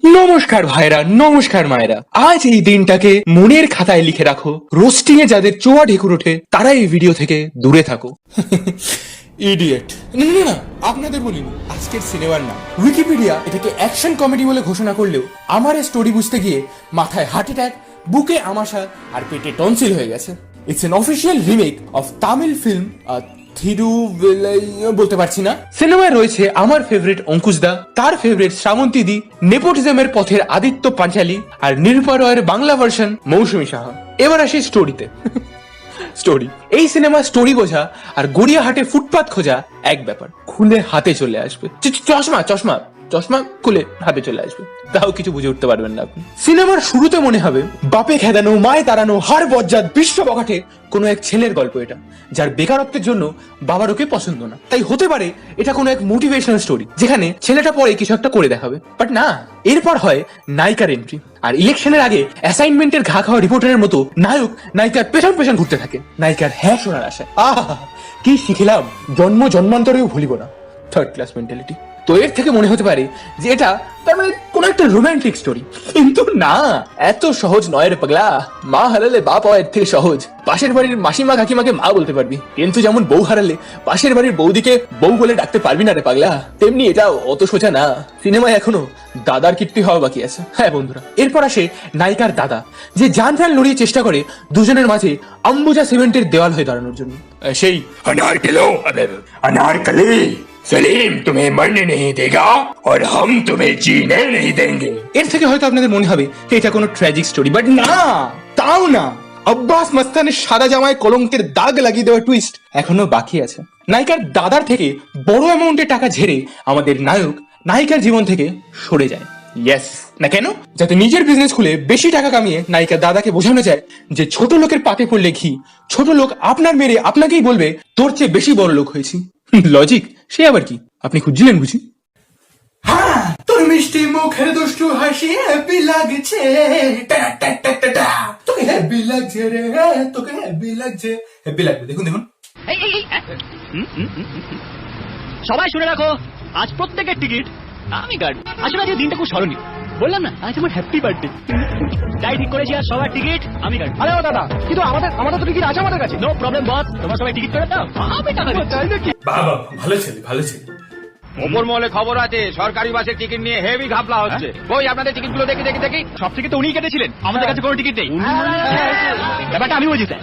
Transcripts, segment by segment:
নমস্কার ভাইরা, নমস্কার মায়েরা। আজ এই দিনটাকে মনের খাতায় লিখে রাখো। রোস্টিং এ যাদের চোয়া ঢেকুর ওঠে তারা এই ভিডিও থেকে দূরে থাকো। ইডিয়েট। না না না, আপনাদের বলিনি, আজকের সিনেমার নাম। উইকিপিডিয়া এটাকে অ্যাকশন কমেডি বলে ঘোষণা করলেও আমার এই স্টোরি বুঝতে গিয়ে মাথায় হার্ট অ্যাটাক, বুকে আমাশা আর পেটে টনসিল হয়ে গেছে। It's an official remake of Tamil film বলতে পারছি না। সিনেমায় রয়েছে আমার ফেভারিট অঙ্কুশ দা, তার ফেভারিট শ্রাবন্তী দি, নেপোটিজমের পথের আদিত্য পাঞ্চালী আর নিরূপা রয়ের বাংলা ভার্সন মৌসুমী সাহা। এবার আসি স্টোরিতে। স্টোরি, এই সিনেমা স্টোরি বোঝা আর গড়িয়াহাটে ফুটপাত খোঁজা এক ব্যাপার। খুলে হাতে চলে আসবে। চশমা চশমা চশমা খুলে হাতে চলে আসবে, তাও কিছু বুঝে উঠতে পারবেন না আপনি। সিনেমার শুরুতে মনে হবে বাপে খেদানো, মায়ে তাড়ানো, হাড় বজ্জাত বিশ্ব বখাটে কোনো এক ছেলের গল্প এটা, যার বেকারত্বের জন্য বাবার ওকে পছন্দ না। তাই হতে পারে এটা কোনো এক মোটিভেশনাল স্টোরি, যেখানে ছেলেটা পরে কিছু একটা করে দেখাবে। বাট না, এরপর হয় নায়িকার এন্ট্রি, আর ইলেকশনের আগে অ্যাসাইনমেন্টের ঘা খাওয়া রিপোর্টারের মতো নায়ক নায়িকার পেছন পেছন ঘুরতে থাকে নায়িকার হ্যাঁ শোনার আশায়। আহা, কি শিখিলাম, জন্ম জন্মান্তরেও ভুলিব না। Third class mentality. তো এর থেকে মনে হতে পারে যে এটা তার মানে কোন একটা রোমান্টিক স্টোরি, কিন্তু না, এত সহজ নয় রে পাগলা। মা হারালে বাপ হওয়া এর থেকে সহজ। পাশের বাড়ির মাসিমা কাকিমাকে মা বলতে পারবি, কিন্তু যেমন বউ হারালে পাশের বাড়ির বৌদিকে বউ বলে ডাকতে পারবি না রে পাগলা, তেমনি এটা অত সোজা না। সিনেমায় এখনো দাদার কীর্তি হওয়া বাকি আছে। হ্যাঁ বন্ধুরা, এরপর আসে নায়িকার দাদা, যে জান প্রাণ লড়িয়ে চেষ্টা করে দুজনের মাঝে অম্বুজা সিমেন্টের দেওয়াল হয়ে দাঁড়ানোর জন্য। সেই अनारकली सलीम तुम्हें मरने नहीं देगा और हम तुम्हें जीने नहीं देंगे। এর থেকে হয়তো আপনাদের মনে হবে এটা কোনো ট্র্যাজিক স্টোরি, বাট না, তাও না। আব্বাস মাস্তানের সাদা জামায় কলঙ্কের দাগ লাগিয়ে দেওয়া টুইস্ট এখনো বাকি আছে। নায়িকার দাদার থেকে বড় অ্যামাউন্টের টাকা ঝেড়ে আমাদের নায়ক নায়িকার জীবন থেকে সরে যায়। ইয়েস, না কেন? যাতে নিজের বিজনেস খুলে বেশি টাকা কামিয়ে নায়িকার দাদাকে বোঝানো যায় যে ছোট লোকের পাতে পড়লে ঘি, ছোট লোক আপনার মেরে আপনাকেই বলবে তোর চেয়ে বেশি বড় লোক হয়েছি। লজিক সে আবার কি, আপনি খুঁজছিলেন বুঝি? হ্যাঁ, তোর মিষ্টি মুখের দুষ্টু হাসি হ্যাপি লাগছে, তোকে হ্যাপি লাগছে রে, তোকে হ্যাপি লাগছে, হ্যাপি লাগবে। দেখুন দেখুন, সবাই শুনে রাখো, আজ প্রত্যেকের টিকিট আমি কাটবো। আসলে আজকে দিনটা খুব স্মরণীয়, বললাম না আজ আমার হ্যাপি বার্থডে। তাই ঠিক করেছি আর সবার টিকিট আমি কাটবো। আরে ও দাদা, কিন্তু আমাদের তো টিকিট আছে আমাদের কাছে। নো প্রবলেম বস, তোমরা সবাই টিকিট করে দাও, আমি টাকা দিচ্ছি। বাবা ভালো ছেলে, ভালো ছেলে। ওপর মহলে খবর আছে সরকারি বাসের টিকিট নিয়ে হেভি ঘাপলা হচ্ছে। ওই আপনাদের টিকিট গুলো দেখি দেখি দেখি। সব টিকিট তো উনিই কেটেছিলেন, আমাদের কাছে কোনো টিকিট নেই। ব্যাপারটা আমি বুঝি স্যার,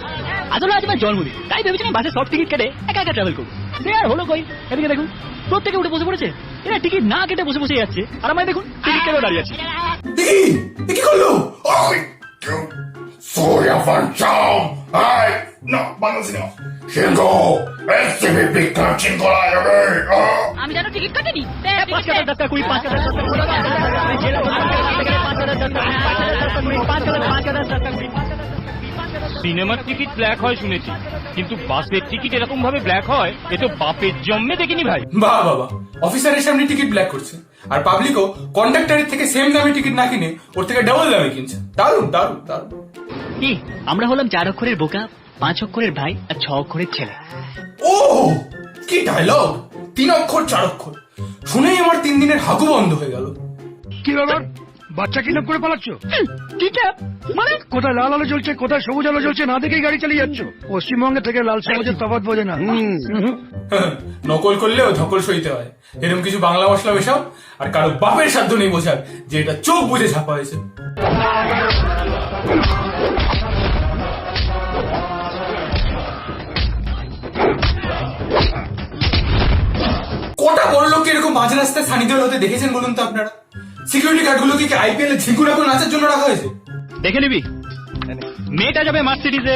আসলে আজ আমার জন্মদিন, তাই ভেবেছিলাম বাসে সব টিকিট কেটে একা একা ট্রাভেল করবো। সে আর হলো কই, এদিকে দেখুন প্রত্যেকে উঠে বসে পড়েছে, এরা টিকিট না কেটে বসে বসে যাচ্ছে, আর আমায় দেখুন টিকিট কেটে দাঁড়িয়ে আছে। কি করলো? Soy avanzado. Ay, no, vamos no. Chingo, este me pica chingo la llave. আমি জানো টিকিট কাটিনি। 5,000 টাকা কুড়ি, 5,000 টাকা কুড়ি, 5,000 টাকা কুড়ি। সিনেমার টিকিট ব্ল্যাক হয় শুনেছি, কিন্তু বাসের টিকিট এরকম ভাবে ব্ল্যাক হয় এ তো বাপের জন্মে দেখিনি ভাই। বাহ বাবা, অফিসারের সামনে টিকিট ব্ল্যাক করছে আর পাবলিকও কন্ডাক্টরের থেকে সেম দামে টিকিট না কিনে ওর থেকে ডাবল দামে কিনছে। দারুণ দারুণ দারুণ। কি আমরা হলাম 4 অক্ষরের বোকা, 5 অক্ষরের ভাই আর 6 অক্ষরের ছেলে। ও কি ডায়লগ! 3 অক্ষর 4 অক্ষর শুনেই আমার 3 দিনের হাগু বন্ধ হয়ে গেল। কি ব্যাপার, বাচ্চা কিডন্যাপ করে পালাচ্ছ? কি ক্যাপ মানে? কোথায় লাল আলো জ্বলছে, কোথায় সবুজ আলো জ্বলছে না দেখেই গাড়ি চালিয়ে যাচ্ছ। পশ্চিমবঙ্গে থেকে লাল সবুজের তফাৎ বোঝে না। নকল করলেও ধকল সইতে হয়, এরকম কিছু বাংলা মশলা মেশাও আর কারো বাপের সাধ্য নেই বোঝার যে এটা চোখ বুঝে ছাপা হয়েছে। কটা বড় লোককে এরকম মাঝ রাস্তায় সানিধ্য হতে দেখেছেন বলুন তো আপনারা? সিকিউরিটি গার্ড গুলোকে কি আইপিএল এ ঝিঙ্কুরা করে নাচার জন্য রাখা হয়েছে? দেখে নিবি, মেয়েটা যাবে মার্সিডিজে,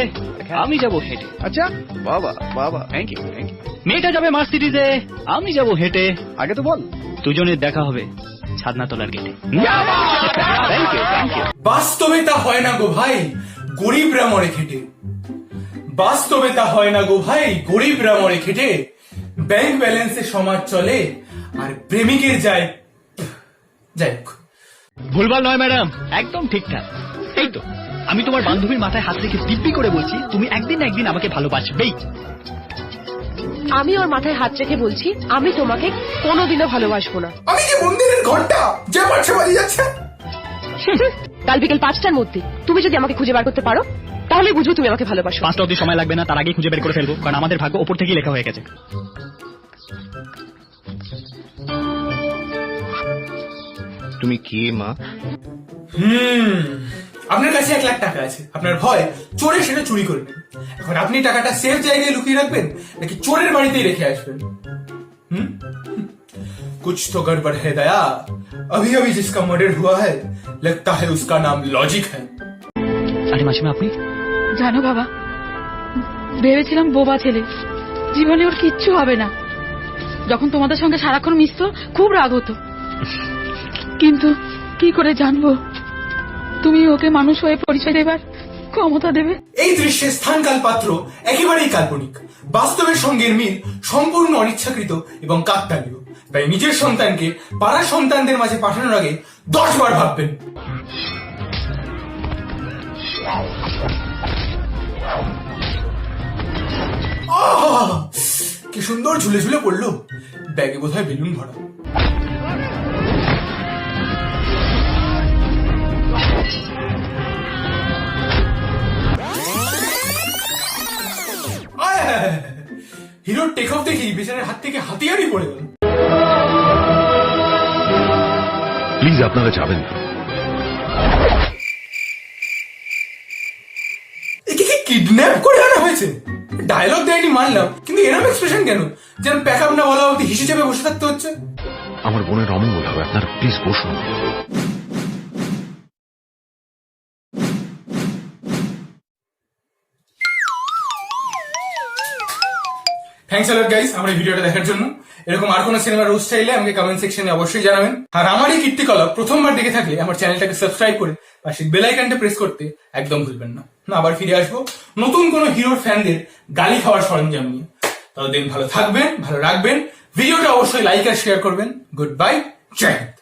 আমি যাবো হেঁটে। আচ্ছা, বাবা বাবা, থ্যাংক ইউ থ্যাংক ইউ। মেয়েটা যাবে মার্সিডিজে, আমি যাবো হেঁটে। আগে তো বল। দুজনের দেখা হবে ছাদনাতলার গেটে। Thank you thank you. বাস্তবে তা হয় না গো ভাই, গরিবরা মরে খেটে। বাস্তবে তা হয় না গো ভাই, গরিবরা মরে খেটে। ব্যাংক ব্যালেন্সে সমাজ চলে আর প্রেমিকের যায়। যাই হোক, ভুলভাল নয় ম্যাডাম, একদম ঠিকঠাক। এই তো আমি তোমার বান্ধবীর মাথায় হাত রেখে দিব্যি করে বলছি তুমি একদিন না একদিন আমাকে ভালোবাসবেই। আমি ওর মাথায় হাত রেখে বলছি আমি তোমাকে কোনোদিনও ভালোবাসবো না। আমি কি মন্দিরের ঘন্টা যে পাশে বাজিয়ে যাচ্ছে? কাল বিকেল 5টার মধ্যে তুমি যদি আমাকে খুঁজে বার করতে পারো তাহলে বুঝবো তুমি আমাকে ভালোবাসো। 5টা অবধি সময় লাগবে না, তার আগেই খুঁজে বের করে ফেলবো, কারণ আমাদের ভাগ্য ওপর থেকেই লেখা হয়ে গেছে। তুমি কে মা? আপনার কাছে 1 লাখ টাকা আছে, আপনার ভয় চোরে সেটা চুরি করে নেবে। এখন আপনি টাকাটা সেফ জায়গায় লুকিয়ে রাখবেন নাকি চোরের বাড়িতেই রেখে আসবেন? कुछ तो गड़बड़ है दया, अभी अभी जिसका मर्डर हुआ है लगता है उसका नाम लॉजिक है। আরে মাসিমা আপনি? জানো বাবা, ভেবেছিলাম বোবা ছেলে, জীবনে ওর কিচ্ছু হবে না। যখন তোমাদের সঙ্গে সারাক্ষণ মিশতো খুব রাগ হতো, কিন্তু কি করে জানবো তুমি ওকে মানুষ হয়ে পরিচয় দেবার ক্ষমতা দেবে। এই দৃশ্যে স্থানকাল পাত্র একেবারেই কাল্পনিক, বাস্তবের সঙ্গে এর মিল সম্পূর্ণ অনিচ্ছাকৃত এবং কাকতালীয়। তাই নিজের সন্তানকে পাড়ার সন্তানদের মাঝে পাঠানোর আগে 10 বার ভাববেন। আহ! কি সুন্দর ঝুলে ঝুলে পড়লো, ব্যাগে বোধহয় বেলুন ভরা। হিরোর টেক অফ দেখি বেচারের হাত থেকে হাতিয়ারই পড়ে গেল। প্লিজ আপনারা যাবেন না। একে কি কিডন্যাপ করে আনা হয়েছে? ডায়লগ দেয়নি মানলাম, কিন্তু এরকম এক্সপ্রেশন কেন? যেন প্যাক আপ না বলা অবধি হিসেবে চেপে বসে থাকতে হচ্ছে। আমার বোনের অমঙ্গল হবে, আপনারা প্লিজ বসুন। থ্যাংকস আ লট গাইস আমার এই ভিডিওটা দেখার জন্য। এরকম আর কোন সিনেমা রোজ চাইলে আমাকে কমেন্ট সেকশনে অবশ্যই জানাবেন। আর আমার এই কীর্তিকলাপ প্রথমবার দেখে থাকলে আমার চ্যানেলটাকে সাবস্ক্রাইব করে পাশে বেল আইকনটা প্রেস করতে একদম ভুলবেন না। আবার ফিরে আসবো নতুন কোন হিরোর ফ্যানদের গালি খাওয়ার সরঞ্জাম নিয়ে। ততদিন ভালো থাকবেন, ভালো রাখবেন, ভিডিওটা অবশ্যই লাইক আর শেয়ার করবেন। গুড বাই, জয় হিন্দ।